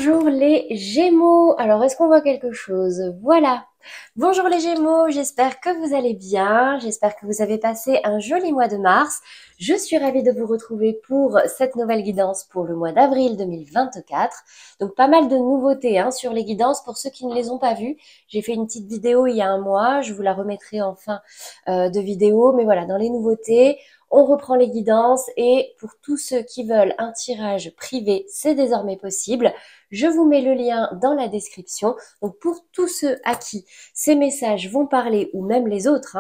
Bonjour les Gémeaux. Alors, est-ce qu'on voit quelque chose? Voilà. Bonjour les Gémeaux, j'espère que vous allez bien. J'espère que vous avez passé un joli mois de mars. Je suis ravie de vous retrouver pour cette nouvelle guidance pour le mois d'avril 2024. Donc, pas mal de nouveautés sur les guidances pour ceux qui ne les ont pas vues. J'ai fait une petite vidéo il y a un mois. Je vous la remettrai en fin de vidéo. Mais voilà, dans les nouveautés, on reprend les guidances et pour tous ceux qui veulent un tirage privé, c'est désormais possible. Je vous mets le lien dans la description. Donc pour tous ceux à qui ces messages vont parler ou même les autres,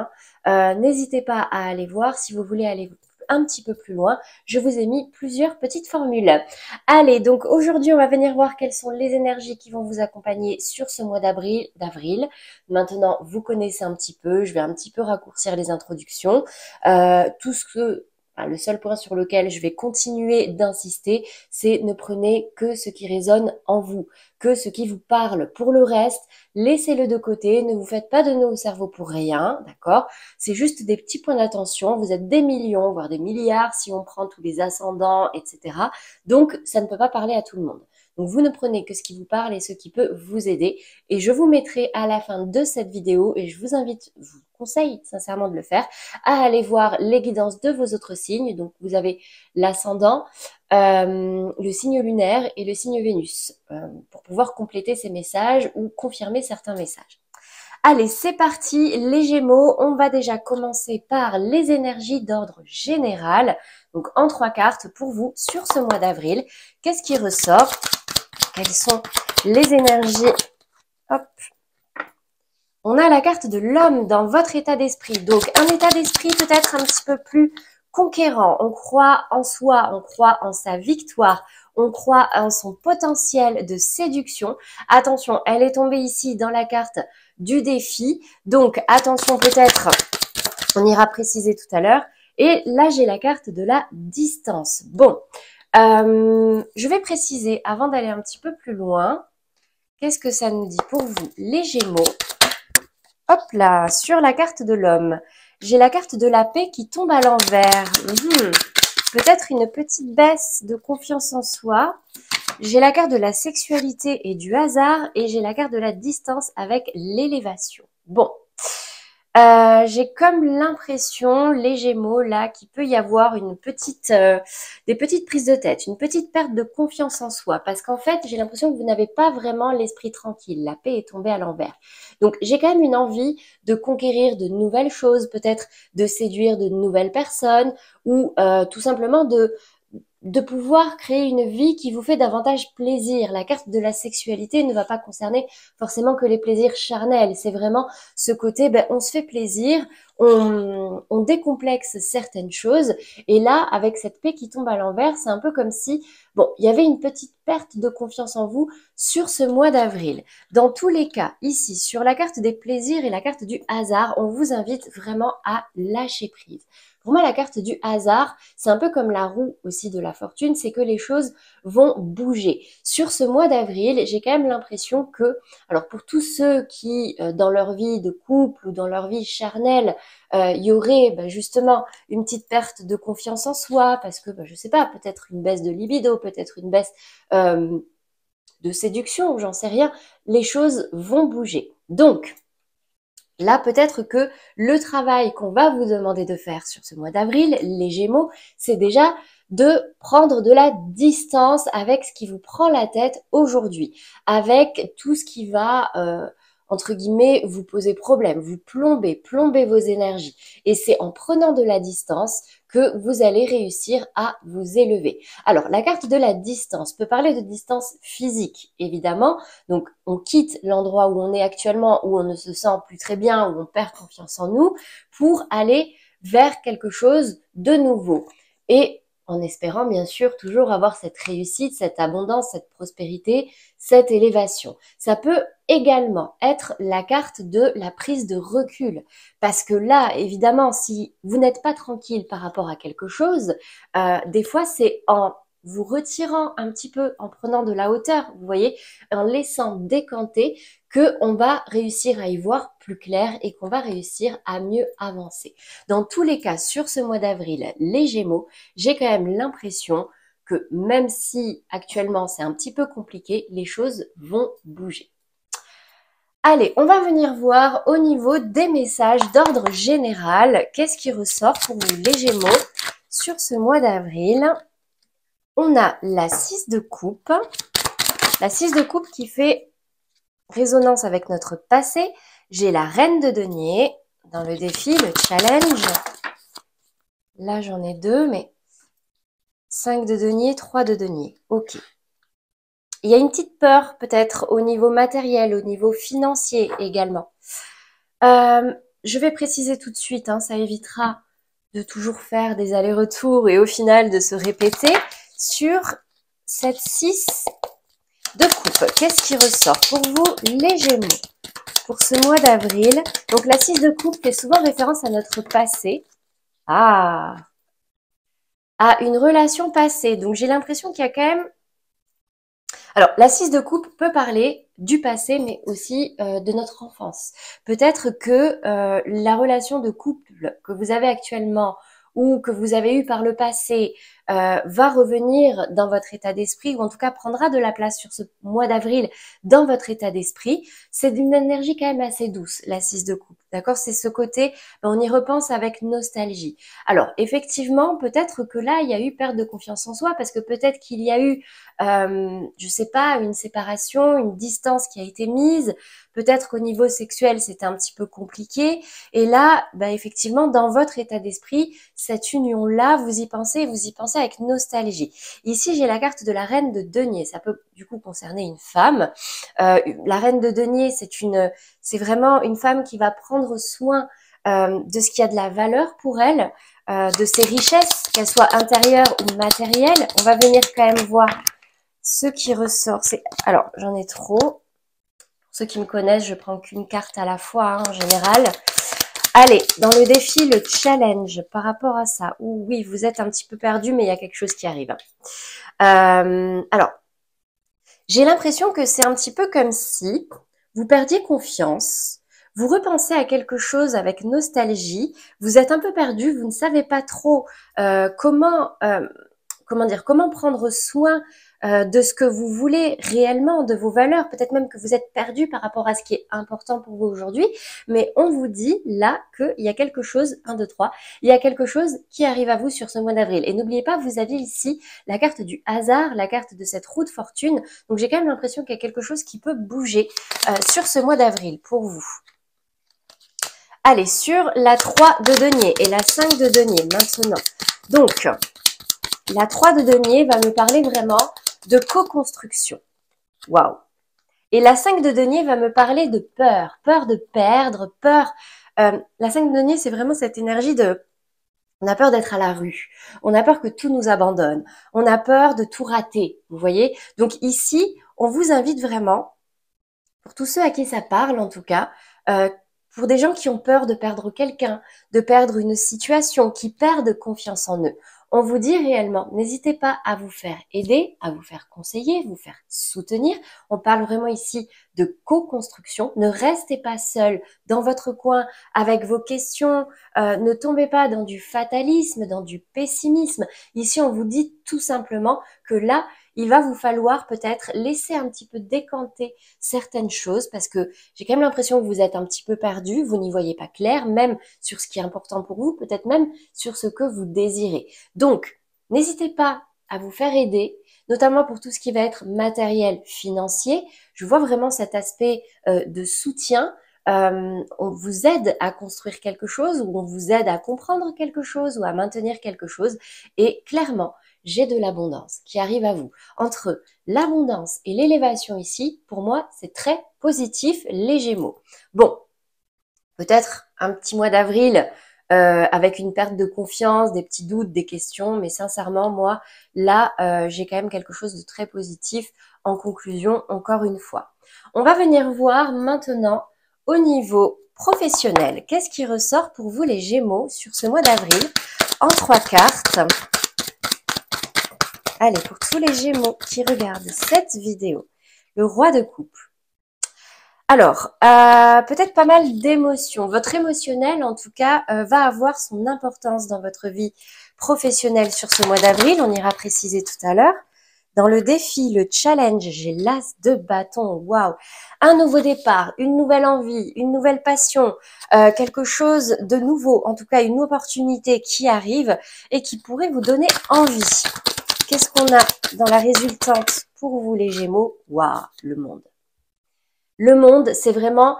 n'hésitez pas à aller voir si vous voulez aller un petit peu plus loin. Je vous ai mis plusieurs petites formules. Allez, donc aujourd'hui, on va venir voir quelles sont les énergies qui vont vous accompagner sur ce mois d'avril. Maintenant, vous connaissez un petit peu, je vais un petit peu raccourcir les introductions. Le seul point sur lequel je vais continuer d'insister, c'est ne prenez que ce qui résonne en vous, que ce qui vous parle. Pour le reste, laissez-le de côté, ne vous faites pas de nœuds au cerveau pour rien, d'accord? C'est juste des petits points d'attention. Vous êtes des millions, voire des milliards si on prend tous les ascendants, etc. Donc, ça ne peut pas parler à tout le monde. Donc, vous ne prenez que ce qui vous parle et ce qui peut vous aider. Et je vous mettrai à la fin de cette vidéo, et je vous conseille sincèrement de le faire, à aller voir les guidances de vos autres signes. Donc, vous avez l'ascendant, le signe lunaire et le signe Vénus pour pouvoir compléter ces messages ou confirmer certains messages. Allez, c'est parti, les Gémeaux. On va déjà commencer par les énergies d'ordre général. Donc, en 3 cartes pour vous sur ce mois d'avril. Qu'est-ce qui ressort? Quelles sont les énergies? Hop. On a la carte de l'homme dans votre état d'esprit. Donc, un état d'esprit peut-être un petit peu plus conquérant. On croit en soi, on croit en sa victoire, on croit en son potentiel de séduction. Attention, elle est tombée ici dans la carte du défi. Donc, attention peut-être, on ira préciser tout à l'heure. Et là, j'ai la carte de la distance. Bon, je vais préciser avant d'aller un petit peu plus loin. Qu'est-ce que ça nous dit pour vous, les Gémeaux? Hop là, sur la carte de l'homme, j'ai la carte de la paix qui tombe à l'envers. Peut-être une petite baisse de confiance en soi. J'ai la carte de la sexualité et du hasard et j'ai la carte de la distance avec l'élévation. Bon, j'ai comme l'impression, les Gémeaux, là, qu'il peut y avoir des petites prises de tête, une petite perte de confiance en soi. Parce qu'en fait, j'ai l'impression que vous n'avez pas vraiment l'esprit tranquille. La paix est tombée à l'envers. Donc, j'ai quand même une envie de conquérir de nouvelles choses, peut-être de séduire de nouvelles personnes ou tout simplement de pouvoir créer une vie qui vous fait davantage plaisir. La carte de la sexualité ne va pas concerner forcément que les plaisirs charnels. C'est vraiment ce côté, on se fait plaisir, on décomplexe certaines choses. Et là, avec cette paix qui tombe à l'envers, c'est un peu comme si, il y avait une petite perte de confiance en vous sur ce mois d'avril. Dans tous les cas, ici, sur la carte des plaisirs et la carte du hasard, on vous invite vraiment à lâcher prise. Pour moi, la carte du hasard, c'est un peu comme la roue aussi de la fortune, c'est que les choses vont bouger. Sur ce mois d'avril, j'ai quand même l'impression que, alors pour tous ceux qui, dans leur vie de couple ou dans leur vie charnelle, il y aurait justement une petite perte de confiance en soi, parce que, je sais pas, peut-être une baisse de libido, peut-être une baisse de séduction, ou j'en sais rien, les choses vont bouger. Donc, là, peut-être que le travail qu'on va vous demander de faire sur ce mois d'avril, les Gémeaux, c'est déjà de prendre de la distance avec ce qui vous prend la tête aujourd'hui, avec tout ce qui va, entre guillemets, vous poser problème, vous plomber vos énergies. Et c'est en prenant de la distance que vous allez réussir à vous élever. Alors, la carte de la distance peut parler de distance physique, évidemment. Donc, on quitte l'endroit où on est actuellement, où on ne se sent plus très bien, où on perd confiance en nous, pour aller vers quelque chose de nouveau. Et en espérant, bien sûr, toujours avoir cette réussite, cette abondance, cette prospérité, cette élévation. Ça peut également être la carte de la prise de recul. Parce que là, évidemment, si vous n'êtes pas tranquille par rapport à quelque chose, des fois, c'est en vous retirant un petit peu, en prenant de la hauteur, vous voyez, en laissant décanter, qu'on va réussir à y voir plus clair et qu'on va réussir à mieux avancer. Dans tous les cas, sur ce mois d'avril, les Gémeaux, j'ai quand même l'impression que même si actuellement c'est un petit peu compliqué, les choses vont bouger. Allez, on va venir voir au niveau des messages d'ordre général. Qu'est-ce qui ressort pour vous les Gémeaux sur ce mois d'avril? On a la 6 de coupe. La 6 de coupe qui fait résonance avec notre passé. J'ai la reine de denier dans le défi, le challenge. Là, j'en ai 2, mais 5 de denier, 3 de denier. Ok. Il y a une petite peur peut-être au niveau matériel, au niveau financier également. Je vais préciser tout de suite, hein, ça évitera de toujours faire des allers-retours et au final de se répéter. Sur cette 6 de coupe, qu'est-ce qui ressort pour vous les Gémeaux pour ce mois d'avril? Donc la 6 de coupe fait souvent référence à notre passé. À une relation passée. Donc j'ai l'impression qu'il y a quand même... Alors la 6 de coupe peut parler du passé, mais aussi de notre enfance. Peut-être que la relation de couple que vous avez actuellement ou que vous avez eu par le passé va revenir dans votre état d'esprit, ou en tout cas prendra de la place sur ce mois d'avril dans votre état d'esprit. C'est d'une énergie quand même assez douce, la 6 de coupe. D'accord? C'est ce côté, on y repense avec nostalgie. Alors, effectivement, peut-être que là, il y a eu perte de confiance en soi, parce que peut-être qu'il y a eu, je sais pas, une séparation, une distance qui a été mise. Peut-être qu'au niveau sexuel, c'était un petit peu compliqué. Et là, effectivement, dans votre état d'esprit, cette union-là, vous y pensez avec nostalgie. Ici, j'ai la carte de la reine de denier. Ça peut du coup concerner une femme. La reine de denier, c'est vraiment une femme qui va prendre soin de ce qui a de la valeur pour elle, de ses richesses, qu'elles soient intérieures ou matérielles. On va venir quand même voir ce qui ressort. Alors, j'en ai trop. Pour ceux qui me connaissent, je prends qu'une carte à la fois, hein, en général. Allez, dans le défi, le challenge par rapport à ça. Oui, vous êtes un petit peu perdu, mais il y a quelque chose qui arrive. Alors, j'ai l'impression que c'est un petit peu comme si vous perdiez confiance, vous repensez à quelque chose avec nostalgie, vous êtes un peu perdu, vous ne savez pas trop comment prendre soin de ce que vous voulez réellement, de vos valeurs. Peut-être même que vous êtes perdu par rapport à ce qui est important pour vous aujourd'hui. Mais on vous dit là qu'il y a quelque chose, 1, 2, 3, il y a quelque chose qui arrive à vous sur ce mois d'avril. Et n'oubliez pas, vous aviez ici la carte du hasard, la carte de cette roue de fortune. Donc j'ai quand même l'impression qu'il y a quelque chose qui peut bouger sur ce mois d'avril pour vous. Allez, sur la 3 de denier et la 5 de denier maintenant. Donc, la 3 de denier va me parler vraiment de co-construction. Waouh! Et la 5 de denier va me parler de peur. Peur de perdre, peur... la 5 de denier, c'est vraiment cette énergie de... On a peur d'être à la rue. On a peur que tout nous abandonne. On a peur de tout rater, vous voyez? Donc ici, on vous invite vraiment, pour tous ceux à qui ça parle en tout cas, pour des gens qui ont peur de perdre quelqu'un, de perdre une situation, qui perdent confiance en eux. On vous dit réellement, n'hésitez pas à vous faire aider, à vous faire conseiller, vous faire soutenir. On parle vraiment ici de co-construction. Ne restez pas seul dans votre coin avec vos questions. Ne tombez pas dans du fatalisme, dans du pessimisme. Ici, on vous dit tout simplement que là, il va vous falloir peut-être laisser un petit peu décanter certaines choses parce que j'ai quand même l'impression que vous êtes un petit peu perdu, vous n'y voyez pas clair, même sur ce qui est important pour vous, peut-être même sur ce que vous désirez. Donc, n'hésitez pas à vous faire aider, notamment pour tout ce qui va être matériel, financier. Je vois vraiment cet aspect de soutien. On vous aide à construire quelque chose ou on vous aide à comprendre quelque chose ou à maintenir quelque chose. Et clairement, j'ai de l'abondance qui arrive à vous. Entre l'abondance et l'élévation ici, pour moi, c'est très positif, les Gémeaux. Bon, peut-être un petit mois d'avril avec une perte de confiance, des petits doutes, des questions, mais sincèrement, moi, là, j'ai quand même quelque chose de très positif en conclusion, encore une fois. On va venir voir maintenant au niveau professionnel. Qu'est-ce qui ressort pour vous les Gémeaux sur ce mois d'avril en 3 cartes? Allez, pour tous les Gémeaux qui regardent cette vidéo, le roi de coupe. Alors, peut-être pas mal d'émotions. Votre émotionnel, en tout cas, va avoir son importance dans votre vie professionnelle sur ce mois d'avril. On ira préciser tout à l'heure. Dans le défi, le challenge, j'ai l'as de bâton. Waouh! Un nouveau départ, une nouvelle envie, une nouvelle passion, quelque chose de nouveau, en tout cas une opportunité qui arrive et qui pourrait vous donner envie. Qu'est-ce qu'on a dans la résultante pour vous les Gémeaux? Waouh, le monde. Le monde, c'est vraiment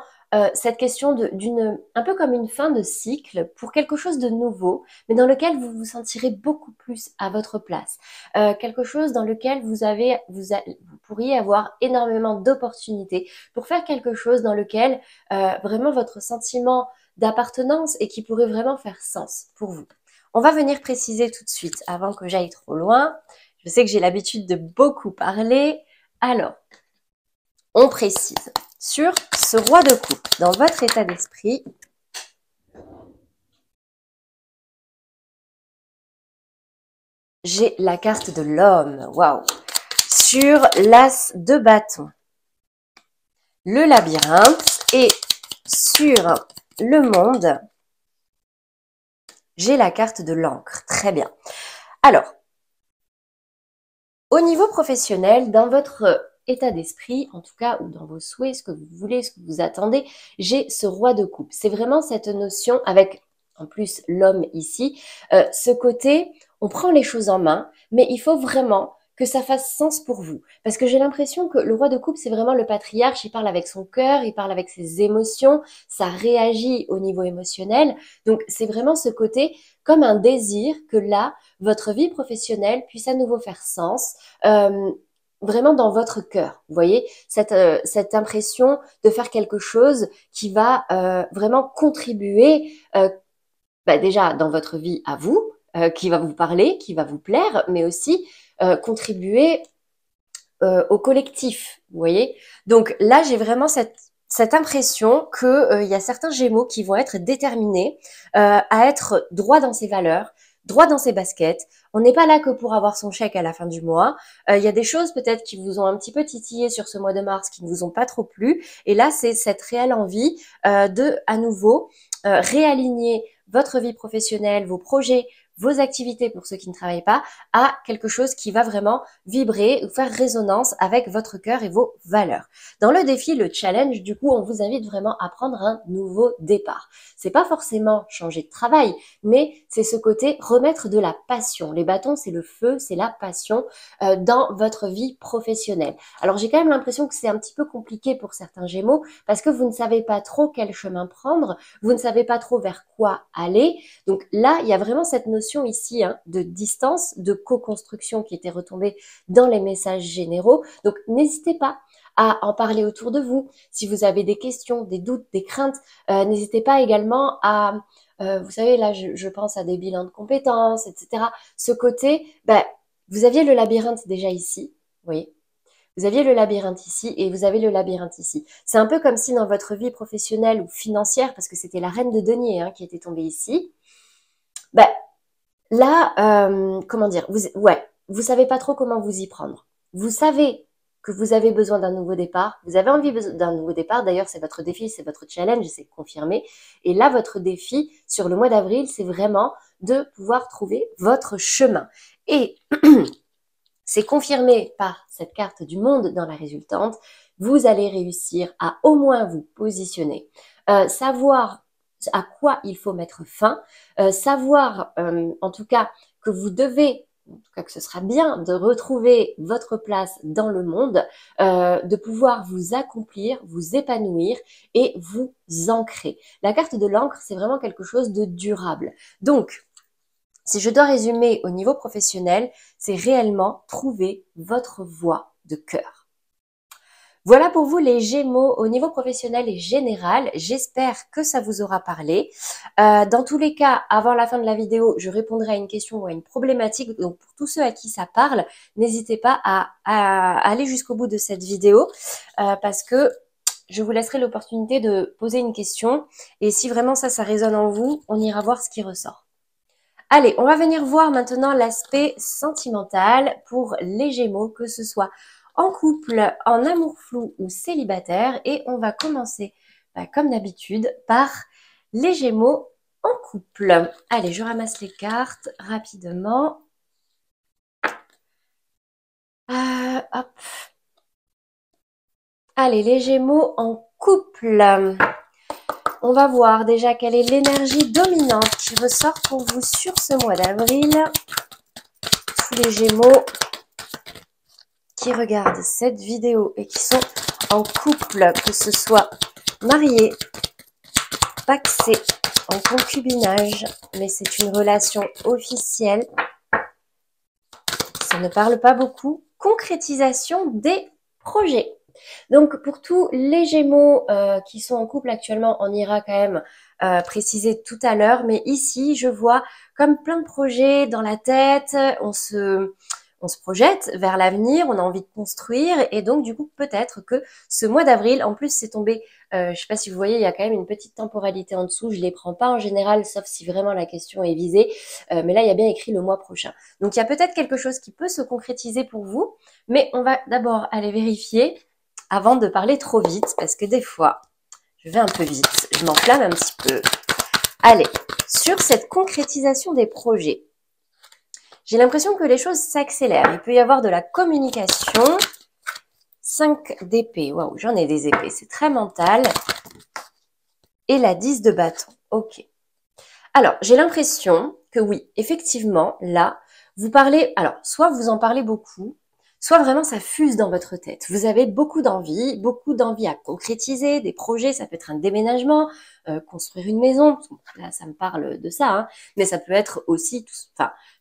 cette question d'une, un peu comme une fin de cycle pour quelque chose de nouveau, mais dans lequel vous vous sentirez beaucoup plus à votre place. Quelque chose dans lequel vous pourriez avoir énormément d'opportunités pour faire quelque chose dans lequel vraiment votre sentiment d'appartenance et qui pourrait vraiment faire sens pour vous. On va venir préciser tout de suite avant que j'aille trop loin. Je sais que j'ai l'habitude de beaucoup parler. Alors, on précise sur ce roi de coupe dans votre état d'esprit. J'ai la carte de l'homme. Waouh! Sur l'as de bâton, le labyrinthe et sur le monde, j'ai la carte de l'encre. Très bien. Alors, au niveau professionnel, dans votre état d'esprit, en tout cas, ou dans vos souhaits, ce que vous voulez, ce que vous attendez, j'ai ce roi de coupe. C'est vraiment cette notion avec, en plus, l'homme ici, ce côté, on prend les choses en main, mais il faut vraiment que ça fasse sens pour vous. Parce que j'ai l'impression que le roi de coupe, c'est vraiment le patriarche, il parle avec son cœur, il parle avec ses émotions, ça réagit au niveau émotionnel. Donc, c'est vraiment ce côté comme un désir que là, votre vie professionnelle puisse à nouveau faire sens, vraiment dans votre cœur. Vous voyez, cette impression de faire quelque chose qui va vraiment contribuer déjà dans votre vie à vous, qui va vous parler, qui va vous plaire, mais aussi contribuer au collectif. Vous voyez. Donc là, j'ai vraiment cette impression que y a certains Gémeaux qui vont être déterminés à être droit dans ses valeurs, droit dans ses baskets. On n'est pas là que pour avoir son chèque à la fin du mois. Il y a des choses peut-être qui vous ont un petit peu titillé sur ce mois de mars qui ne vous ont pas trop plu. Et là, c'est cette réelle envie de, à nouveau, réaligner votre vie professionnelle, vos projets, vos activités pour ceux qui ne travaillent pas, à quelque chose qui va vraiment vibrer ou faire résonance avec votre cœur et vos valeurs. Dans le défi, le challenge, du coup, on vous invite vraiment à prendre un nouveau départ. C'est pas forcément changer de travail, mais c'est ce côté remettre de la passion. Les bâtons, c'est le feu, c'est la passion dans votre vie professionnelle. Alors j'ai quand même l'impression que c'est un petit peu compliqué pour certains Gémeaux parce que vous ne savez pas trop quel chemin prendre, vous ne savez pas trop vers quoi aller. Donc là, il y a vraiment cette notion ici de distance, de co-construction qui était retombée dans les messages généraux. Donc n'hésitez pas à en parler autour de vous. Si vous avez des questions, des doutes, des craintes, n'hésitez pas également à, vous savez, là, je pense à des bilans de compétences, etc. Ce côté, vous aviez le labyrinthe déjà ici, vous voyez. Vous aviez le labyrinthe ici et vous avez le labyrinthe ici. C'est un peu comme si dans votre vie professionnelle ou financière, parce que c'était la reine de denier qui était tombée ici, là, comment dire, vous savez pas trop comment vous y prendre. Vous savez que vous avez besoin d'un nouveau départ, vous avez envie d'un nouveau départ, d'ailleurs c'est votre défi, c'est votre challenge, c'est confirmé. Et là, votre défi sur le mois d'avril, c'est vraiment de pouvoir trouver votre chemin. Et c'est confirmé par cette carte du monde dans la résultante, vous allez réussir à au moins vous positionner, savoir à quoi il faut mettre fin, savoir en tout cas que vous devez, en tout cas que ce sera bien de retrouver votre place dans le monde, de pouvoir vous accomplir, vous épanouir et vous ancrer. La carte de l'encre, c'est vraiment quelque chose de durable. Donc, si je dois résumer au niveau professionnel, c'est réellement trouver votre voie de cœur. Voilà pour vous les Gémeaux au niveau professionnel et général. J'espère que ça vous aura parlé. Dans tous les cas, avant la fin de la vidéo, je répondrai à une question ou à une problématique. Donc pour tous ceux à qui ça parle, n'hésitez pas à aller jusqu'au bout de cette vidéo parce que je vous laisserai l'opportunité de poser une question. Et si vraiment ça résonne en vous, on ira voir ce qui ressort. Allez, on va venir voir maintenant l'aspect sentimental pour les Gémeaux, que ce soit en couple, en amour flou ou célibataire. Et on va commencer, comme d'habitude, par les Gémeaux en couple. Allez, je ramasse les cartes rapidement. Hop. Allez, les Gémeaux en couple. On va voir déjà quelle est l'énergie dominante qui ressort pour vous sur ce mois d'avril. Tous les Gémeaux qui regardent cette vidéo et qui sont en couple, que ce soit mariés, pacsés, en concubinage, mais c'est une relation officielle. Ça ne parle pas beaucoup. Concrétisation des projets. Donc, pour tous les Gémeaux qui sont en couple actuellement, on ira quand même préciser tout à l'heure. Mais ici, je vois comme plein de projets dans la tête. On se projette vers l'avenir, on a envie de construire. Et donc, du coup, peut-être que ce mois d'avril, en plus, c'est tombé, je ne sais pas si vous voyez, il y a quand même une petite temporalité en dessous. Je ne les prends pas en général, sauf si vraiment la question est visée. Mais là, il y a bien écrit le mois prochain. Donc, il y a peut-être quelque chose qui peut se concrétiser pour vous. Mais on va d'abord aller vérifier avant de parler trop vite, parce que des fois, je vais un peu vite, je m'enflamme un petit peu. Allez, sur cette concrétisation des projets, j'ai l'impression que les choses s'accélèrent. Il peut y avoir de la communication. 5 d'épée, waouh, j'en ai des épées, c'est très mental. Et la 10 de bâton, ok. Alors, j'ai l'impression que oui, effectivement, là, vous parlez, alors, soit vous en parlez beaucoup, soit vraiment ça fuse dans votre tête. Vous avez beaucoup d'envie à concrétiser, des projets, ça peut être un déménagement, construire une maison, là ça me parle de ça, hein, mais ça peut être aussi,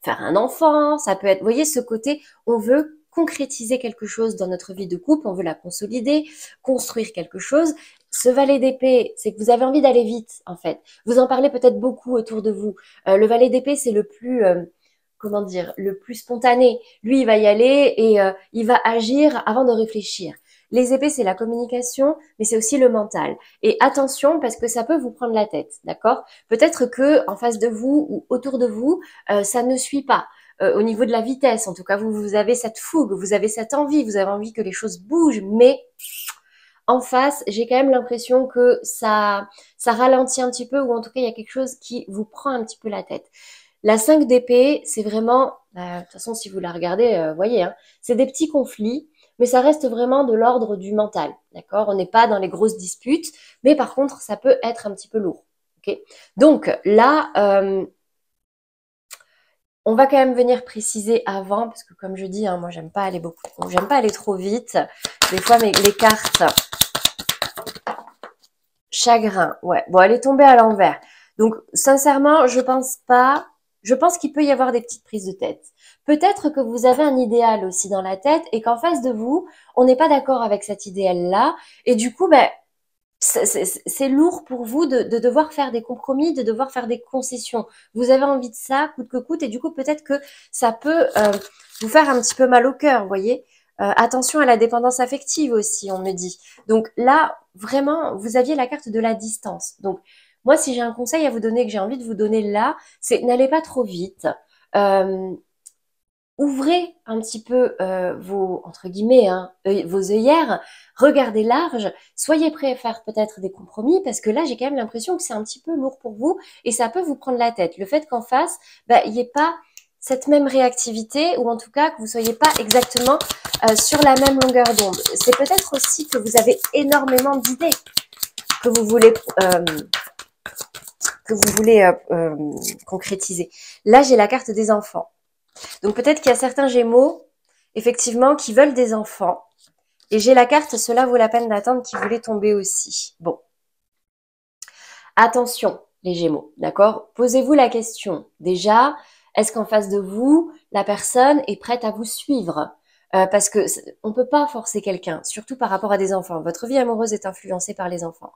faire un enfant, ça peut être, vous voyez ce côté, on veut concrétiser quelque chose dans notre vie de couple, on veut la consolider, construire quelque chose. Ce valet d'épée, c'est que vous avez envie d'aller vite, en fait. Vous en parlez peut-être beaucoup autour de vous. Le valet d'épée, c'est le plus, comment dire, le plus spontané. Lui, il va y aller et il va agir avant de réfléchir. Les épées, c'est la communication, mais c'est aussi le mental. Et attention, parce que ça peut vous prendre la tête, d'accord? Peut-être que en face de vous ou autour de vous, ça ne suit pas. Au niveau de la vitesse, en tout cas, vous avez cette fougue, vous avez cette envie, vous avez envie que les choses bougent, mais en face, j'ai quand même l'impression que ça ralentit un petit peu, ou en tout cas, il y a quelque chose qui vous prend un petit peu la tête. La 5 d'épée, c'est vraiment, de toute façon, si vous la regardez, voyez, hein, c'est des petits conflits, mais ça reste vraiment de l'ordre du mental, d'accord? On n'est pas dans les grosses disputes, mais par contre, ça peut être un petit peu lourd, ok? Donc là, on va quand même venir préciser avant, parce que comme je dis, hein, moi, j'aime pas aller trop vite. Des fois, les cartes, chagrin, ouais. Bon, elle est tombée à l'envers. Donc, sincèrement, je pense qu'il peut y avoir des petites prises de tête. Peut-être que vous avez un idéal aussi dans la tête et qu'en face de vous, on n'est pas d'accord avec cet idéal-là. Et du coup, c'est lourd pour vous de devoir faire des compromis, de devoir faire des concessions. Vous avez envie de ça, coûte que coûte, et du coup, peut-être que ça peut vous faire un petit peu mal au cœur, vous voyez. Attention à la dépendance affective aussi, on me dit. Donc là, vraiment, vous aviez la carte de la distance. Donc, moi, si j'ai un conseil à vous donner, que j'ai envie de vous donner là, c'est n'allez pas trop vite. Euh, Ouvrez un petit peu vos, entre guillemets, hein, vos œillères, regardez large, soyez prêts à faire peut-être des compromis, parce que là, j'ai quand même l'impression que c'est un petit peu lourd pour vous, et ça peut vous prendre la tête. Le fait qu'en face, il n'y ait pas cette même réactivité, ou en tout cas que vous soyez pas exactement sur la même longueur d'onde. C'est peut-être aussi que vous avez énormément d'idées que vous voulez concrétiser. Là, j'ai la carte des enfants. Donc peut-être qu'il y a certains Gémeaux, effectivement, qui veulent des enfants. Et j'ai la carte, cela vaut la peine d'attendre, qui voulait tomber aussi. Bon. Attention, les Gémeaux, d'accord? Posez-vous la question. Déjà, est-ce qu'en face de vous, la personne est prête à vous suivre? Parce que on peut pas forcer quelqu'un, surtout par rapport à des enfants. Votre vie amoureuse est influencée par les enfants.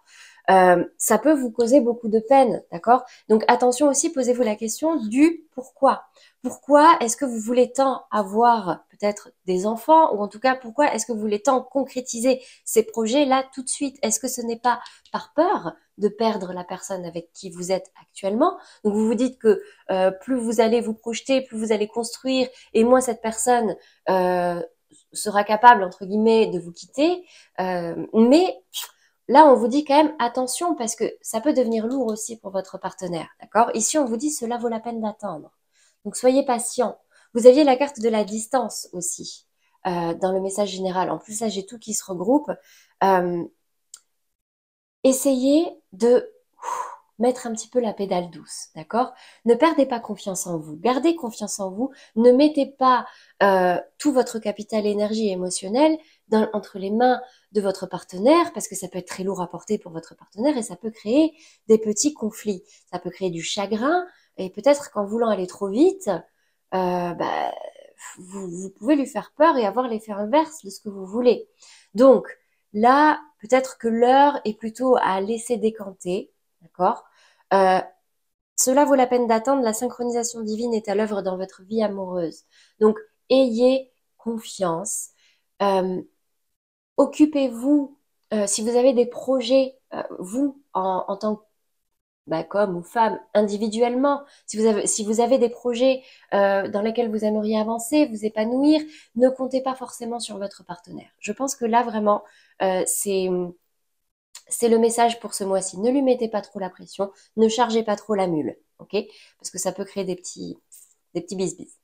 Ça peut vous causer beaucoup de peine, d'accord? Donc attention aussi, posez-vous la question du pourquoi. Pourquoi est-ce que vous voulez tant avoir peut-être des enfants, ou en tout cas pourquoi est-ce que vous voulez tant concrétiser ces projets-là tout de suite? Est-ce que ce n'est pas par peur de perdre la personne avec qui vous êtes actuellement? Donc vous vous dites que plus vous allez vous projeter, plus vous allez construire, et moins cette personne sera capable, entre guillemets, de vous quitter. Mais là, on vous dit quand même attention parce que ça peut devenir lourd aussi pour votre partenaire, d'accord? Ici, on vous dit cela vaut la peine d'attendre. Donc, soyez patient. Vous aviez la carte de la distance aussi dans le message général. En plus, là, j'ai tout qui se regroupe. Euh, Essayez de mettre un petit peu la pédale douce, d'accord? Ne perdez pas confiance en vous, gardez confiance en vous, ne mettez pas tout votre capital énergie émotionnelle entre les mains de votre partenaire, parce que ça peut être très lourd à porter pour votre partenaire et ça peut créer des petits conflits, ça peut créer du chagrin, et peut-être qu'en voulant aller trop vite, bah, vous pouvez lui faire peur et avoir l'effet inverse de ce que vous voulez. Donc, là, peut-être que l'heure est plutôt à laisser décanter, d'accord? euh, Cela vaut la peine d'attendre, la synchronisation divine est à l'œuvre dans votre vie amoureuse. Donc, ayez confiance. Euh, Occupez-vous, si vous avez des projets, vous, en tant que qu'homme ou femme, individuellement, si vous avez des projets dans lesquels vous aimeriez avancer, vous épanouir, ne comptez pas forcément sur votre partenaire. Je pense que là, vraiment, c'est le message pour ce mois-ci. Ne lui mettez pas trop la pression, ne chargez pas trop la mule, ok? Parce que ça peut créer des petits bisbis.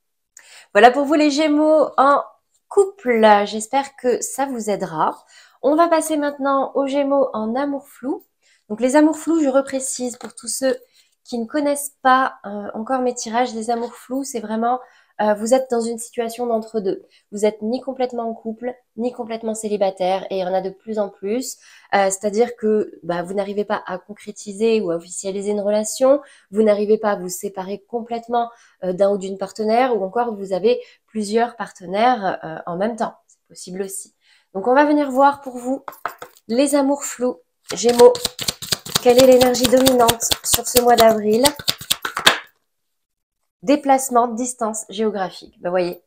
Voilà pour vous les Gémeaux en couple. J'espère que ça vous aidera. On va passer maintenant aux Gémeaux en amour flou. Donc les amours flous, je reprécise pour tous ceux qui ne connaissent pas encore mes tirages, les amours flous, c'est vraiment vous êtes dans une situation d'entre-deux. Vous êtes ni complètement en couple, ni complètement célibataire, et il y en a de plus en plus. C'est-à-dire que vous n'arrivez pas à concrétiser ou à officialiser une relation, vous n'arrivez pas à vous séparer complètement d'un ou d'une partenaire, ou encore vous avez plusieurs partenaires en même temps. C'est possible aussi. Donc on va venir voir pour vous les amours flous, Gémeaux. Quelle est l'énergie dominante sur ce mois d'avril? Déplacement, distance géographique. Ben, voyez.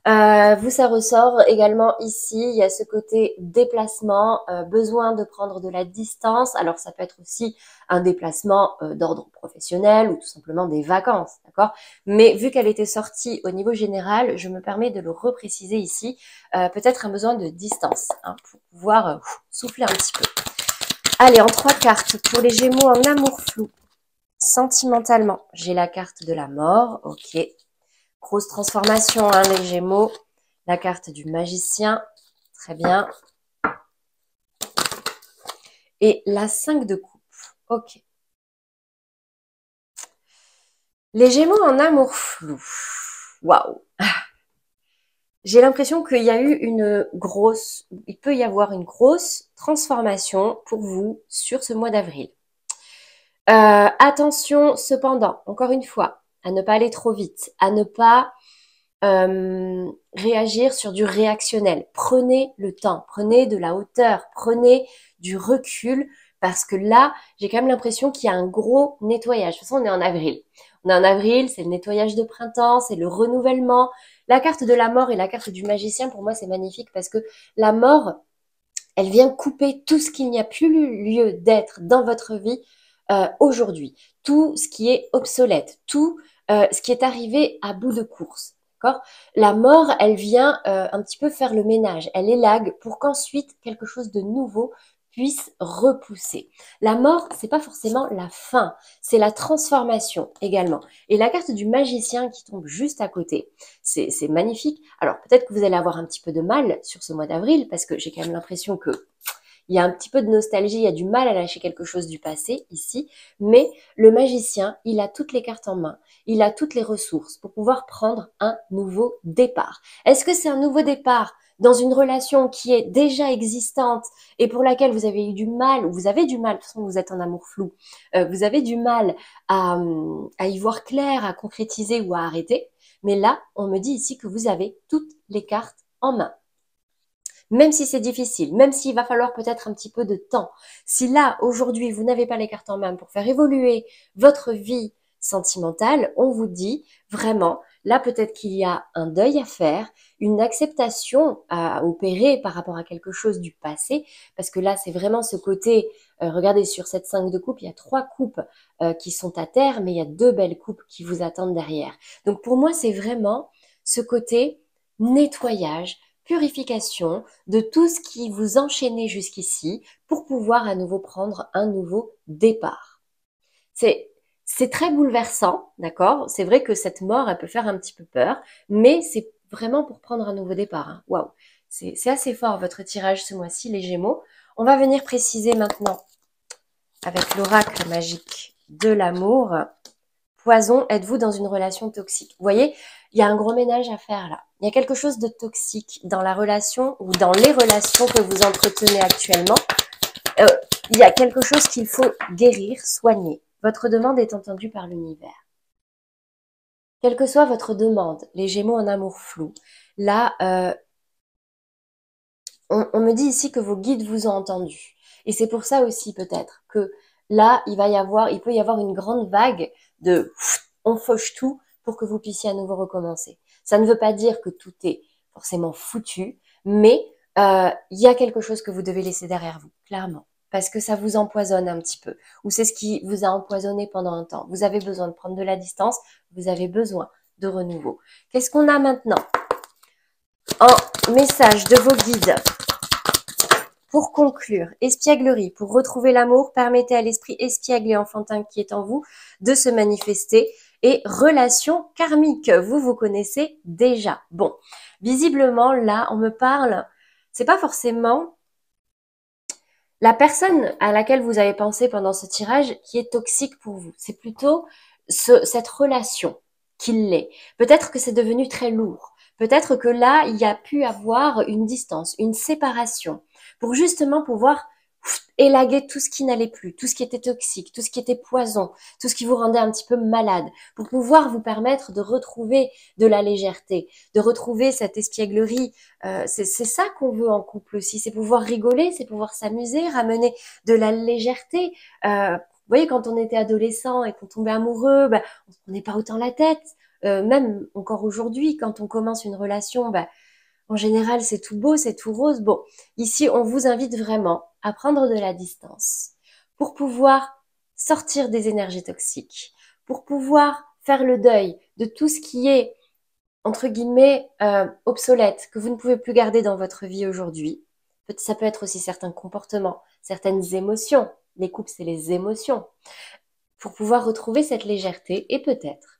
Vous, ça ressort également ici. Il y a ce côté déplacement, besoin de prendre de la distance. Alors, ça peut être aussi un déplacement d'ordre professionnel ou tout simplement des vacances, d'accord? Mais vu qu'elle était sortie au niveau général, je me permets de le repréciser ici. Peut-être un besoin de distance pour pouvoir souffler un petit peu. Allez, en 3 cartes pour les Gémeaux en amour flou. Sentimentalement, j'ai la carte de la mort, ok. Grosse transformation, les Gémeaux. La carte du magicien, très bien. Et la 5 de coupe, ok. Les Gémeaux en amour flou, waouh. J'ai l'impression qu'il y a eu il peut y avoir une grosse transformation pour vous sur ce mois d'avril. Attention cependant, encore une fois, à ne pas aller trop vite, à ne pas réagir sur du réactionnel. Prenez le temps, prenez de la hauteur, prenez du recul, parce que là, j'ai quand même l'impression qu'il y a un gros nettoyage. De toute façon, on est en avril. On est en avril, c'est le nettoyage de printemps, c'est le renouvellement. La carte de la mort et la carte du magicien, pour moi, c'est magnifique parce que la mort, elle vient couper tout ce qu'il n'y a plus lieu d'être dans votre vie aujourd'hui. Tout ce qui est obsolète, tout ce qui est arrivé à bout de course. D'accord? La mort, elle vient un petit peu faire le ménage. Elle élague pour qu'ensuite quelque chose de nouveau puisse repousser. La mort, c'est pas forcément la fin, c'est la transformation également. Et la carte du magicien qui tombe juste à côté, c'est magnifique. Alors peut-être que vous allez avoir un petit peu de mal sur ce mois d'avril parce que j'ai quand même l'impression que il y a un petit peu de nostalgie, il y a du mal à lâcher quelque chose du passé ici, mais le magicien, il a toutes les cartes en main, il a toutes les ressources pour pouvoir prendre un nouveau départ. Est-ce que c'est un nouveau départ dans une relation qui est déjà existante et pour laquelle vous avez eu du mal, ou vous avez du mal, de toute façon vous êtes en amour flou, vous avez du mal à y voir clair, à concrétiser ou à arrêter, mais là, on me dit ici que vous avez toutes les cartes en main. Même si c'est difficile, même s'il va falloir peut-être un petit peu de temps. Si là, aujourd'hui, vous n'avez pas les cartes en main pour faire évoluer votre vie sentimentale, on vous dit vraiment, là peut-être qu'il y a un deuil à faire, une acceptation à opérer par rapport à quelque chose du passé, parce que là c'est vraiment ce côté, regardez sur cette 5 de coupe, il y a 3 coupes qui sont à terre, mais il y a 2 belles coupes qui vous attendent derrière. Donc pour moi c'est vraiment ce côté, nettoyage, purification de tout ce qui vous enchaînait jusqu'ici pour pouvoir à nouveau prendre un nouveau départ. C'est très bouleversant, d'accord? C'est vrai que cette mort, elle peut faire un petit peu peur, mais c'est vraiment pour prendre un nouveau départ, hein. Waouh! C'est assez fort votre tirage ce mois-ci, les Gémeaux. On va venir préciser maintenant avec l'oracle magique de l'amour. Poisson, êtes-vous dans une relation toxique? Vous voyez, il y a un gros ménage à faire là. Il y a quelque chose de toxique dans la relation ou dans les relations que vous entretenez actuellement. Il y a quelque chose qu'il faut guérir, soigner. Votre demande est entendue par l'univers. Quelle que soit votre demande, les Gémeaux en amour flou, là, on me dit ici que vos guides vous ont entendu. Et c'est pour ça aussi peut-être que là, il peut y avoir une grande vague de on fauche tout pour que vous puissiez à nouveau recommencer. Ça ne veut pas dire que tout est forcément foutu, mais il y a quelque chose que vous devez laisser derrière vous, clairement. Parce que ça vous empoisonne un petit peu. Ou c'est ce qui vous a empoisonné pendant un temps. Vous avez besoin de prendre de la distance, vous avez besoin de renouveau. Qu'est-ce qu'on a maintenant? En message de vos guides. Pour conclure, espièglerie, pour retrouver l'amour, permettez à l'esprit espiègle et enfantin qui est en vous de se manifester. Et relation karmique, vous connaissez déjà. Bon, visiblement, là, on me parle, c'est pas forcément la personne à laquelle vous avez pensé pendant ce tirage qui est toxique pour vous. C'est plutôt cette relation qui l'est. Peut-être que c'est devenu très lourd. Peut-être que là, il y a pu avoir une distance, une séparation, pour justement pouvoir élaguer tout ce qui n'allait plus, tout ce qui était toxique, tout ce qui était poison, tout ce qui vous rendait un petit peu malade, pour pouvoir vous permettre de retrouver de la légèreté, de retrouver cette espièglerie. C'est ça qu'on veut en couple aussi, c'est pouvoir rigoler, c'est pouvoir s'amuser, ramener de la légèreté. Vous voyez, quand on était adolescent et qu'on tombait amoureux, ben, on ne se prenait pas autant la tête. Même encore aujourd'hui, quand on commence une relation, ben, en général, c'est tout beau, c'est tout rose. Bon, ici, on vous invite vraiment à prendre de la distance pour pouvoir sortir des énergies toxiques, pour pouvoir faire le deuil de tout ce qui est, entre guillemets, obsolète, que vous ne pouvez plus garder dans votre vie aujourd'hui. Ça peut être aussi certains comportements, certaines émotions. Les couples, c'est les émotions. Pour pouvoir retrouver cette légèreté et peut-être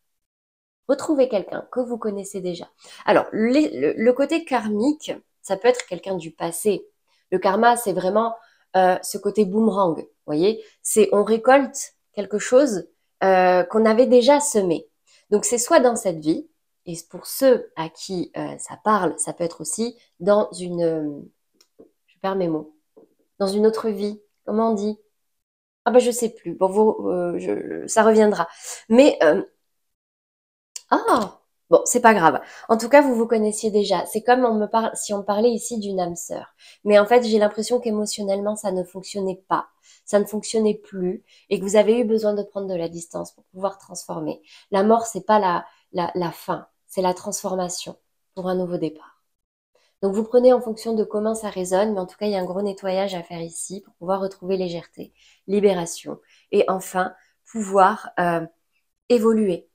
retrouver quelqu'un que vous connaissez déjà. Alors, le côté karmique, ça peut être quelqu'un du passé. Le karma, c'est vraiment ce côté boomerang, vous voyez. C'est on récolte quelque chose qu'on avait déjà semé. Donc, c'est soit dans cette vie, et pour ceux à qui ça parle, ça peut être aussi dans une... je perds mes mots. Dans une autre vie. Comment on dit? Ah ben, je sais plus. Bon, ça reviendra. Mais... ah, bon, c'est pas grave. En tout cas, vous vous connaissiez déjà. C'est comme si on me parlait ici d'une âme sœur. Mais en fait, j'ai l'impression qu'émotionnellement, ça ne fonctionnait pas. Ça ne fonctionnait plus et que vous avez eu besoin de prendre de la distance pour pouvoir transformer. La mort, c'est pas la fin. C'est la transformation pour un nouveau départ. Donc, vous prenez en fonction de comment ça résonne. Mais en tout cas, il y a un gros nettoyage à faire ici pour pouvoir retrouver légèreté, libération et enfin pouvoir évoluer.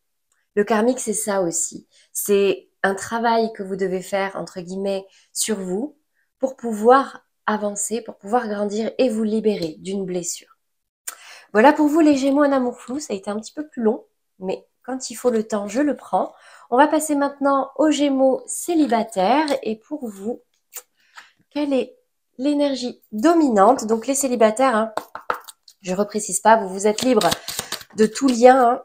Le karmique, c'est ça aussi. C'est un travail que vous devez faire, entre guillemets, sur vous pour pouvoir avancer, pour pouvoir grandir et vous libérer d'une blessure. Voilà pour vous les Gémeaux en amour flou. Ça a été un petit peu plus long, mais quand il faut le temps, je le prends. On va passer maintenant aux Gémeaux célibataires. Et pour vous, quelle est l'énergie dominante? Donc les célibataires, hein, je ne reprécise pas, vous êtes libre de tout lien, hein,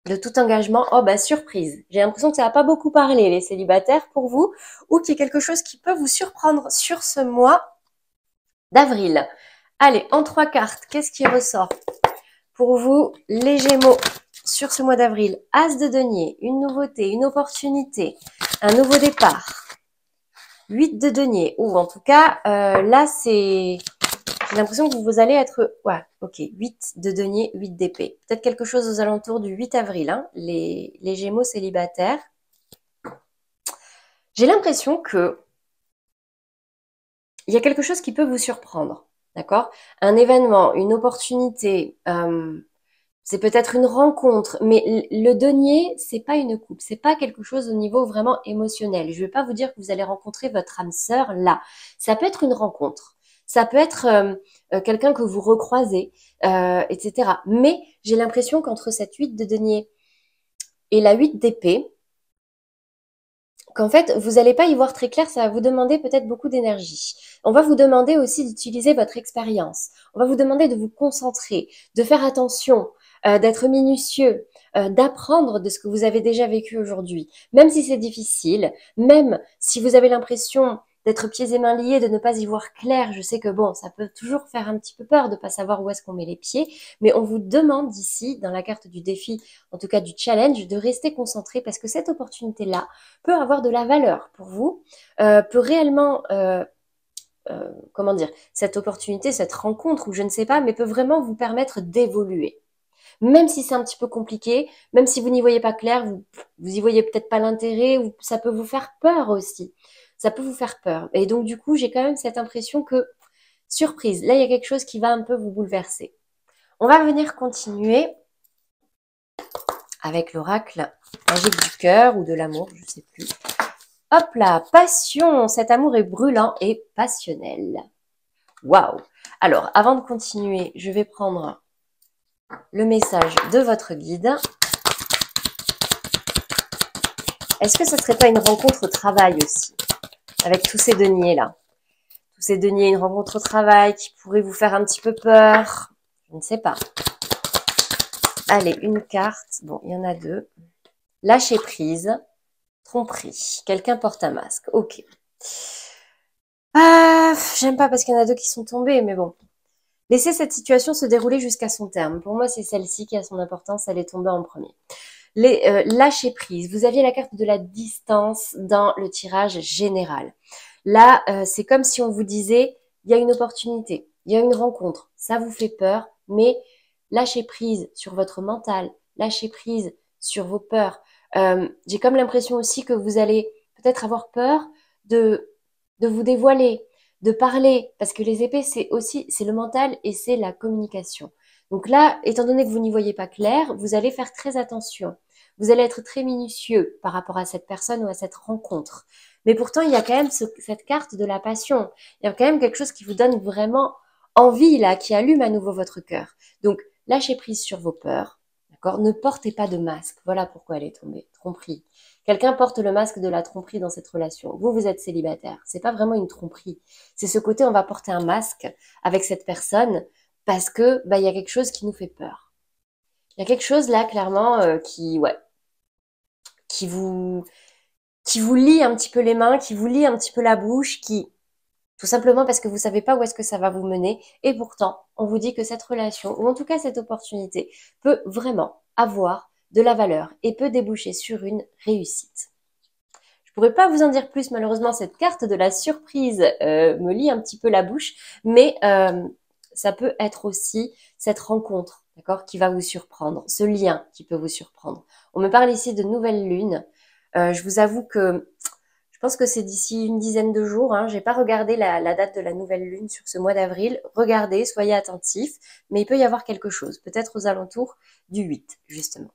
de tout engagement. Oh bah surprise, j'ai l'impression que ça n'a pas beaucoup parlé les célibataires pour vous, ou qu'il y a quelque chose qui peut vous surprendre sur ce mois d'avril. Allez, en 3 cartes, qu'est-ce qui ressort pour vous les Gémeaux sur ce mois d'avril? As de denier, une nouveauté, une opportunité, un nouveau départ. 8 de denier, ou en tout cas là c'est... J'ai l'impression que vous allez être... Ouais, ok, 8 de denier, 8 d'épée. Peut-être quelque chose aux alentours du 8 avril, hein, les Gémeaux célibataires. J'ai l'impression que il y a quelque chose qui peut vous surprendre, d'accord? Un événement, une opportunité, c'est peut-être une rencontre, mais le denier, c'est pas une coupe, c'est pas quelque chose au niveau vraiment émotionnel. Je vais pas vous dire que vous allez rencontrer votre âme sœur là. Ça peut être une rencontre, ça peut être quelqu'un que vous recroisez, etc. Mais j'ai l'impression qu'entre cette 8 de denier et la 8 d'épée, qu'en fait, vous n'allez pas y voir très clair, ça va vous demander peut-être beaucoup d'énergie. On va vous demander aussi d'utiliser votre expérience. On va vous demander de vous concentrer, de faire attention, d'être minutieux, d'apprendre de ce que vous avez déjà vécu aujourd'hui. Même si c'est difficile, même si vous avez l'impression d'être pieds et mains liés, de ne pas y voir clair. Je sais que bon, ça peut toujours faire un petit peu peur de ne pas savoir où est-ce qu'on met les pieds, mais on vous demande ici, dans la carte du défi, en tout cas du challenge, de rester concentré parce que cette opportunité-là, peut avoir de la valeur pour vous, peut réellement, comment dire, cette opportunité, cette rencontre, ou je ne sais pas, mais peut vraiment vous permettre d'évoluer. Même si c'est un petit peu compliqué, même si vous n'y voyez pas clair, vous y voyez peut-être pas l'intérêt, ou ça peut vous faire peur aussi. Ça peut vous faire peur. Et donc du coup, j'ai quand même cette impression que, surprise, là il y a quelque chose qui va un peu vous bouleverser. On va venir continuer avec l'oracle magique du cœur ou de l'amour, je sais plus. Hop là, passion, cet amour est brûlant et passionnel. Waouh! Alors, avant de continuer, je vais prendre le message de votre guide. Est-ce que ce serait pas une rencontre au travail aussi? Avec tous ces deniers-là. Tous ces deniers, une rencontre au travail qui pourrait vous faire un petit peu peur. Je ne sais pas. Allez, une carte. Bon, il y en a deux. Lâcher prise. Tromperie. Quelqu'un porte un masque. Ok. Ah, j'aime pas parce qu'il y en a deux qui sont tombés, mais bon. Laissez cette situation se dérouler jusqu'à son terme. Pour moi, c'est celle-ci qui a son importance. Elle est tombée en premier. Lâcher prise. Vous aviez la carte de la distance dans le tirage général. Là, c'est comme si on vous disait, il y a une opportunité, il y a une rencontre. Ça vous fait peur, mais lâchez prise sur votre mental, lâchez prise sur vos peurs. J'ai comme l'impression aussi que vous allez peut-être avoir peur de, de vous dévoiler, de parler, parce que les épées, c'est aussi, c'est le mental et c'est la communication. Donc là, étant donné que vous n'y voyez pas clair, vous allez faire très attention. Vous allez être très minutieux par rapport à cette personne ou à cette rencontre. Mais pourtant, il y a quand même cette carte de la passion. Il y a quand même quelque chose qui vous donne vraiment envie, là, qui allume à nouveau votre cœur. Donc, lâchez prise sur vos peurs. D'accord? Ne portez pas de masque. Voilà pourquoi elle est tombée. Tromperie. Quelqu'un porte le masque de la tromperie dans cette relation. Vous, vous êtes célibataire. C'est pas vraiment une tromperie. C'est ce côté, on va porter un masque avec cette personne parce que, bah, il y a quelque chose qui nous fait peur. Il y a quelque chose là, clairement, ouais, qui vous, qui vous lie un petit peu les mains, qui vous lie un petit peu la bouche, tout simplement parce que vous savez pas où est-ce que ça va vous mener. Et pourtant, on vous dit que cette relation, ou en tout cas cette opportunité, peut vraiment avoir de la valeur et peut déboucher sur une réussite. Je pourrais pas vous en dire plus, malheureusement, cette carte de la surprise me lie un petit peu la bouche, mais ça peut être aussi cette rencontre, d'accord, qui va vous surprendre, ce lien qui peut vous surprendre. On me parle ici de nouvelle lune. Je vous avoue que je pense que c'est d'ici une dizaine de jours. Hein. J'ai pas regardé la date de la nouvelle lune sur ce mois d'avril. Regardez, soyez attentifs, mais il peut y avoir quelque chose, peut-être aux alentours du 8, justement.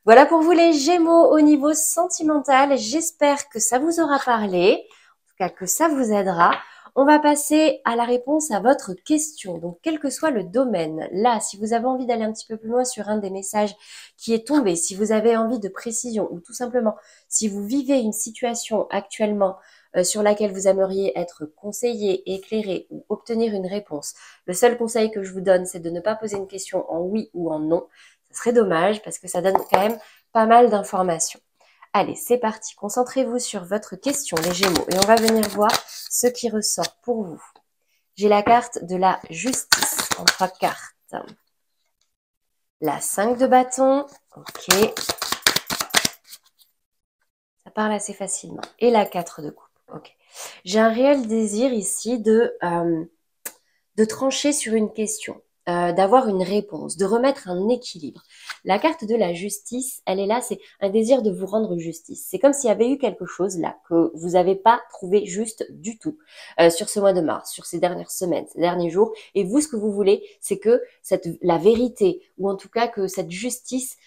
Voilà pour vous les Gémeaux au niveau sentimental. J'espère que ça vous aura parlé, en tout cas que ça vous aidera. On va passer à la réponse à votre question. Donc, quel que soit le domaine, là, si vous avez envie d'aller un petit peu plus loin sur un des messages qui est tombé, si vous avez envie de précision ou tout simplement si vous vivez une situation actuellement sur laquelle vous aimeriez être conseillé, éclairé ou obtenir une réponse, le seul conseil que je vous donne, c'est de ne pas poser une question en oui ou en non. Ce serait dommage parce que ça donne quand même pas mal d'informations. Allez, c'est parti. Concentrez-vous sur votre question, les Gémeaux, et on va venir voir ce qui ressort pour vous. J'ai la carte de la justice en 3 cartes. La 5 de bâton. Ok. Ça parle assez facilement. Et la 4 de coupe. Ok. J'ai un réel désir ici de trancher sur une question. d'avoir une réponse, de remettre un équilibre. La carte de la justice, elle est là, c'est un désir de vous rendre justice. C'est comme s'il y avait eu quelque chose là que vous n'avez pas trouvé juste du tout sur ce mois de mars, sur ces dernières semaines, ces derniers jours. Et vous, ce que vous voulez, c'est que la vérité, ou en tout cas que cette justice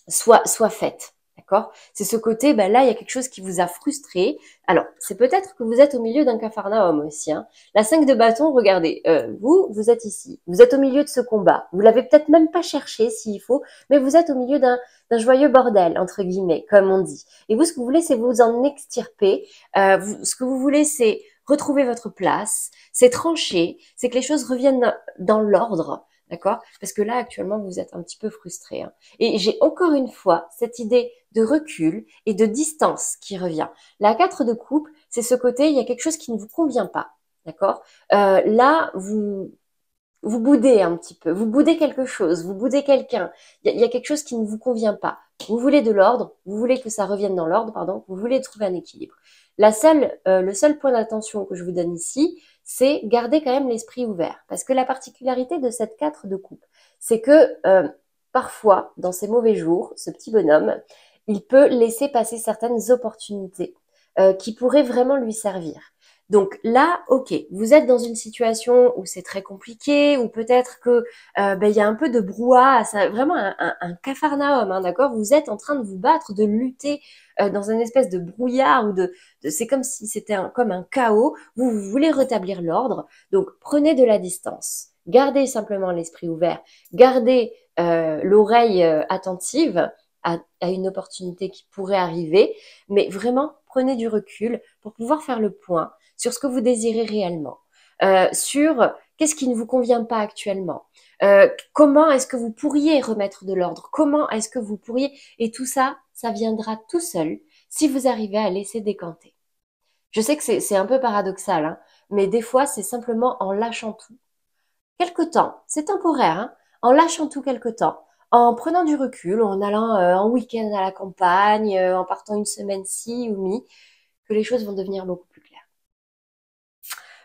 soit faite. D'accord? C'est ce côté, ben là, il y a quelque chose qui vous a frustré. Alors, c'est peut-être que vous êtes au milieu d'un capharnaüm aussi. Hein. La 5 de bâton, regardez, vous êtes ici. Vous êtes au milieu de ce combat. Vous l'avez peut-être même pas cherché s'il faut, mais vous êtes au milieu d'un joyeux bordel, entre guillemets, comme on dit. Et vous, ce que vous voulez, c'est vous en extirper. Ce que vous voulez, c'est retrouver votre place, c'est trancher, c'est que les choses reviennent dans l'ordre. D'accord? Parce que là, actuellement, vous êtes un petit peu frustré. Hein. Et j'ai encore une fois cette idée de recul et de distance qui revient. La 4 de coupe, c'est ce côté, il y a quelque chose qui ne vous convient pas. D'accord? Là, vous boudez un petit peu, vous boudez quelque chose, vous boudez quelqu'un. Il y a quelque chose qui ne vous convient pas. Vous voulez de l'ordre, vous voulez que ça revienne dans l'ordre, pardon, vous voulez trouver un équilibre. Le seul point d'attention que je vous donne ici, c'est garder quand même l'esprit ouvert. Parce que la particularité de cette 4 de coupe, c'est que parfois, dans ces mauvais jours, ce petit bonhomme, il peut laisser passer certaines opportunités qui pourraient vraiment lui servir. Donc là, ok, vous êtes dans une situation où c'est très compliqué, ou peut-être que il y a un peu de brouhaha, c'est vraiment un capharnaüm, hein, d'accord? Vous êtes en train de vous battre, de lutter dans une espèce de brouillard ou c'est comme si c'était comme un chaos. Vous voulez rétablir l'ordre, donc prenez de la distance, gardez simplement l'esprit ouvert, gardez l'oreille attentive à une opportunité qui pourrait arriver, mais vraiment prenez du recul pour pouvoir faire le point sur ce que vous désirez réellement, sur qu'est-ce qui ne vous convient pas actuellement, comment est-ce que vous pourriez remettre de l'ordre, comment est-ce que vous pourriez, et tout ça, ça viendra tout seul si vous arrivez à laisser décanter. Je sais que c'est un peu paradoxal, hein, mais des fois, c'est simplement en lâchant tout. Quelque temps, c'est temporaire, hein, en lâchant tout quelque temps, en prenant du recul, en allant en week-end à la campagne, en partant une semaine ci ou mi, que les choses vont devenir beaucoup plus claires.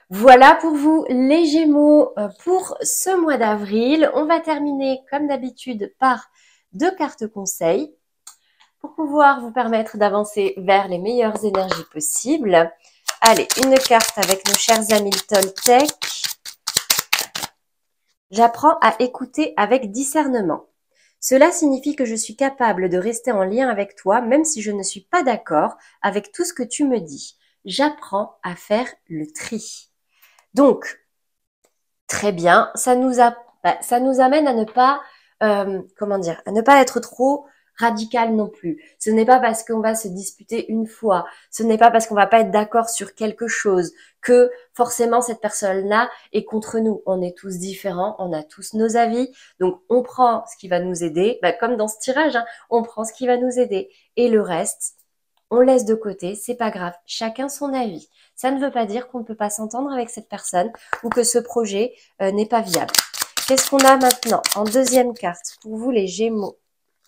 Voilà pour vous les Gémeaux pour ce mois d'avril. On va terminer comme d'habitude par 2 cartes conseils pour pouvoir vous permettre d'avancer vers les meilleures énergies possibles. Allez, une carte avec nos chers amis Toltec. J'apprends à écouter avec discernement. Cela signifie que je suis capable de rester en lien avec toi même si je ne suis pas d'accord avec tout ce que tu me dis. J'apprends à faire le tri. Donc, très bien, ça nous amène à ne pas, à ne pas être trop radical non plus. Ce n'est pas parce qu'on va se disputer une fois, ce n'est pas parce qu'on va pas être d'accord sur quelque chose que forcément cette personne-là est contre nous. On est tous différents, on a tous nos avis, donc on prend ce qui va nous aider, comme dans ce tirage, hein, on prend ce qui va nous aider et le reste, on laisse de côté, c'est pas grave, chacun son avis. Ça ne veut pas dire qu'on ne peut pas s'entendre avec cette personne ou que ce projet n'est pas viable. Qu'est-ce qu'on a maintenant en deuxième carte pour vous les Gémeaux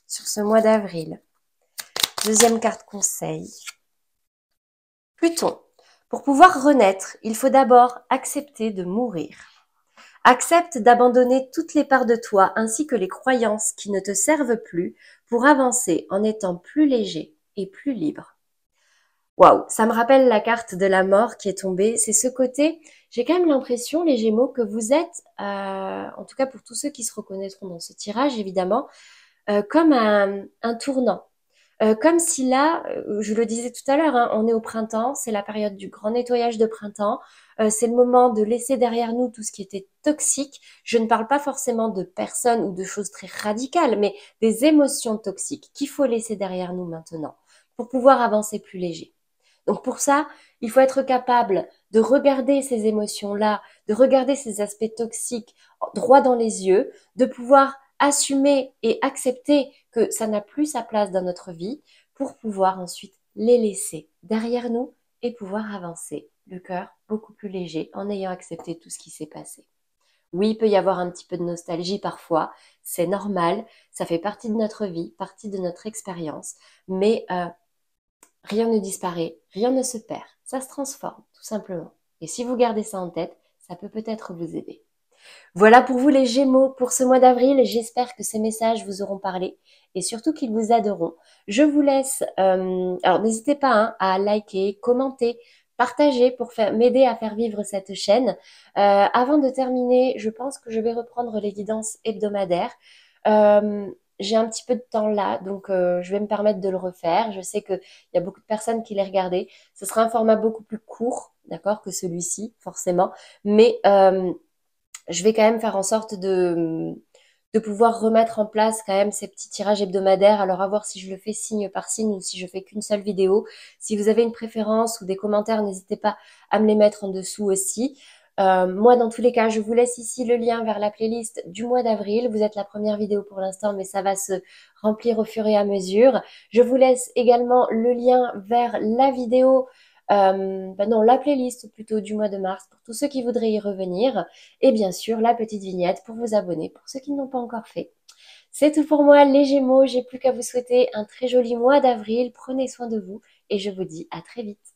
sur ce mois d'avril? Deuxième carte conseil. Pluton. Pour pouvoir renaître, il faut d'abord accepter de mourir. Accepte d'abandonner toutes les parts de toi ainsi que les croyances qui ne te servent plus pour avancer en étant plus léger et plus libre. Waouh, ça me rappelle la carte de la mort qui est tombée. C'est ce côté, j'ai quand même l'impression, les Gémeaux, que vous êtes, en tout cas pour tous ceux qui se reconnaîtront dans ce tirage, évidemment, comme un tournant. Comme si là, je le disais tout à l'heure, hein, on est au printemps, c'est la période du grand nettoyage de printemps, c'est le moment de laisser derrière nous tout ce qui était toxique. Je ne parle pas forcément de personnes ou de choses très radicales, mais des émotions toxiques qu'il faut laisser derrière nous maintenant pour pouvoir avancer plus léger. Donc pour ça, il faut être capable de regarder ces émotions-là, de regarder ces aspects toxiques droit dans les yeux, de pouvoir assumer et accepter que ça n'a plus sa place dans notre vie pour pouvoir ensuite les laisser derrière nous et pouvoir avancer le cœur beaucoup plus léger en ayant accepté tout ce qui s'est passé. Oui, il peut y avoir un petit peu de nostalgie parfois, c'est normal, ça fait partie de notre vie, partie de notre expérience, mais rien ne disparaît, rien ne se perd, ça se transforme tout simplement. Et si vous gardez ça en tête, ça peut peut-être vous aider. Voilà pour vous les Gémeaux pour ce mois d'avril. J'espère que ces messages vous auront parlé et surtout qu'ils vous aideront. Je vous laisse, alors n'hésitez pas hein, à liker, commenter, partager pour m'aider à faire vivre cette chaîne. Avant de terminer, je pense que je vais reprendre les guidances hebdomadaires. Euh, j'ai un petit peu de temps là, donc je vais me permettre de le refaire. Je sais qu'il y a beaucoup de personnes qui les regardaient. Ce sera un format beaucoup plus court, d'accord, que celui-ci, forcément. Mais je vais quand même faire en sorte de pouvoir remettre en place quand même ces petits tirages hebdomadaires. Alors à voir si je le fais signe par signe ou si je fais qu'une seule vidéo. Si vous avez une préférence ou des commentaires, n'hésitez pas à me les mettre en dessous aussi. Moi, dans tous les cas, je vous laisse ici le lien vers la playlist du mois d'avril. Vous êtes la première vidéo pour l'instant, mais ça va se remplir au fur et à mesure. Je vous laisse également le lien vers la vidéo, non, la playlist plutôt du mois de mars pour tous ceux qui voudraient y revenir. Et bien sûr, la petite vignette pour vous abonner pour ceux qui ne l'ont pas encore fait. C'est tout pour moi, les Gémeaux. J'ai plus qu'à vous souhaiter un très joli mois d'avril. Prenez soin de vous et je vous dis à très vite.